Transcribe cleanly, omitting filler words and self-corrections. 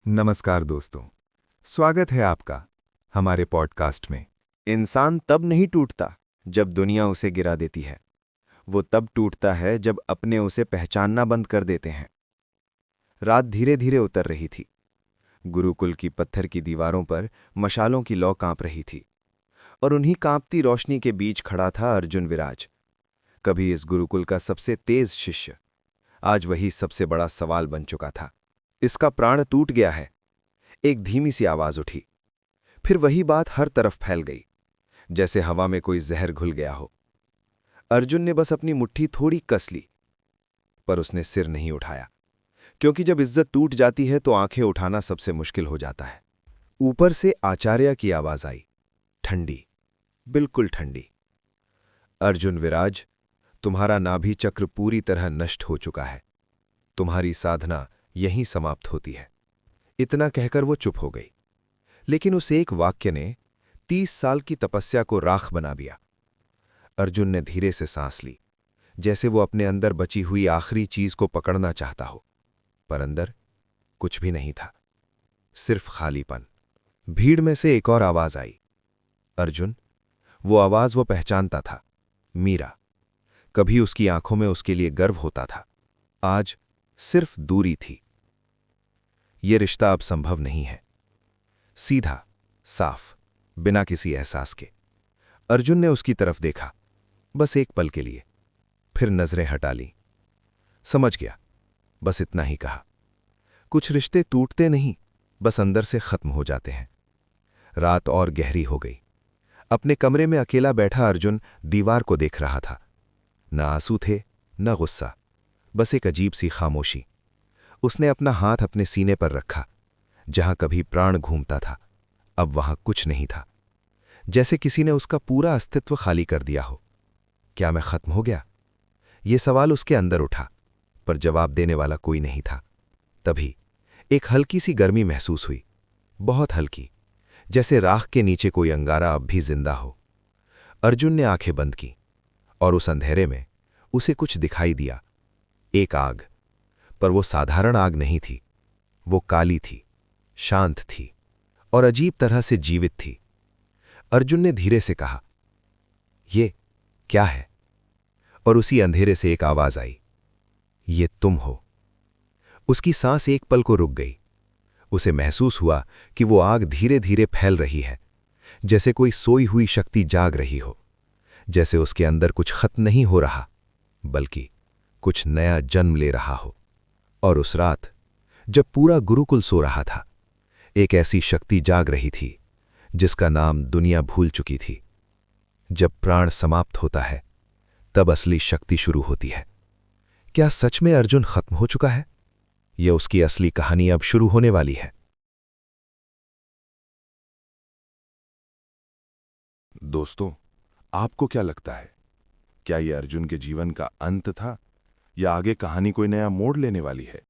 नमस्कार दोस्तों, स्वागत है आपका हमारे पॉडकास्ट में। इंसान तब नहीं टूटता जब दुनिया उसे गिरा देती है। वो तब टूटता है जब अपने उसे पहचानना बंद कर देते हैं। रात धीरे धीरे उतर रही थी। गुरुकुल की पत्थर की दीवारों पर मशालों की लौ कांप रही थी और उन्हीं कांपती रोशनी के बीच खड़ा था अर्जुन विराज। कभी इस गुरुकुल का सबसे तेज शिष्य, आज वही सबसे बड़ा सवाल बन चुका था। इसका प्राण टूट गया है। एक धीमी सी आवाज उठी। फिर वही बात हर तरफ फैल गई, जैसे हवा में कोई जहर घुल गया हो। अर्जुन ने बस अपनी मुट्ठी थोड़ी कस ली, पर उसने सिर नहीं उठाया, क्योंकि जब इज्जत टूट जाती है तो आंखें उठाना सबसे मुश्किल हो जाता है। ऊपर से आचार्य की आवाज आई, ठंडी, बिल्कुल ठंडी। अर्जुन विराज, तुम्हारा नाभि चक्र पूरी तरह नष्ट हो चुका है। तुम्हारी साधना यहीं समाप्त होती है। इतना कहकर वो चुप हो गई, लेकिन उस एक वाक्य ने 30 साल की तपस्या को राख बना दिया। अर्जुन ने धीरे से सांस ली, जैसे वो अपने अंदर बची हुई आखिरी चीज को पकड़ना चाहता हो, पर अंदर कुछ भी नहीं था, सिर्फ खालीपन। भीड़ में से एक और आवाज आई, अर्जुन। वो आवाज वो पहचानता था, मीरा। कभी उसकी आंखों में उसके लिए गर्व होता था, आज सिर्फ दूरी थी। ये रिश्ता अब संभव नहीं है। सीधा, साफ, बिना किसी एहसास के। अर्जुन ने उसकी तरफ देखा, बस एक पल के लिए, फिर नजरें हटा ली। समझ गया, बस इतना ही कहा। कुछ रिश्ते टूटते नहीं, बस अंदर से खत्म हो जाते हैं। रात और गहरी हो गई। अपने कमरे में अकेला बैठा अर्जुन दीवार को देख रहा था। न आंसू थे, न गुस्सा, बस एक अजीब सी खामोशी। उसने अपना हाथ अपने सीने पर रखा। जहां कभी प्राण घूमता था, अब वहां कुछ नहीं था, जैसे किसी ने उसका पूरा अस्तित्व खाली कर दिया हो। क्या मैं खत्म हो गया? ये सवाल उसके अंदर उठा, पर जवाब देने वाला कोई नहीं था। तभी एक हल्की सी गर्मी महसूस हुई, बहुत हल्की, जैसे राख के नीचे कोई अंगारा अब भी जिंदा हो। अर्जुन ने आंखें बंद की, और उस अंधेरे में उसे कुछ दिखाई दिया। एक आग, पर वो साधारण आग नहीं थी। वो काली थी, शांत थी और अजीब तरह से जीवित थी। अर्जुन ने धीरे से कहा, ये क्या है? और उसी अंधेरे से एक आवाज आई, ये तुम हो। उसकी सांस एक पल को रुक गई। उसे महसूस हुआ कि वो आग धीरे धीरे फैल रही है, जैसे कोई सोई हुई शक्ति जाग रही हो, जैसे उसके अंदर कुछ खत्म नहीं हो रहा, बल्कि कुछ नया जन्म ले रहा हो। और उस रात, जब पूरा गुरुकुल सो रहा था, एक ऐसी शक्ति जाग रही थी जिसका नाम दुनिया भूल चुकी थी। जब प्राण समाप्त होता है, तब असली शक्ति शुरू होती है। क्या सच में अर्जुन खत्म हो चुका है, या उसकी असली कहानी अब शुरू होने वाली है? दोस्तों, आपको क्या लगता है? क्या यह अर्जुन के जीवन का अंत था, या आगे कहानी कोई नया मोड़ लेने वाली है?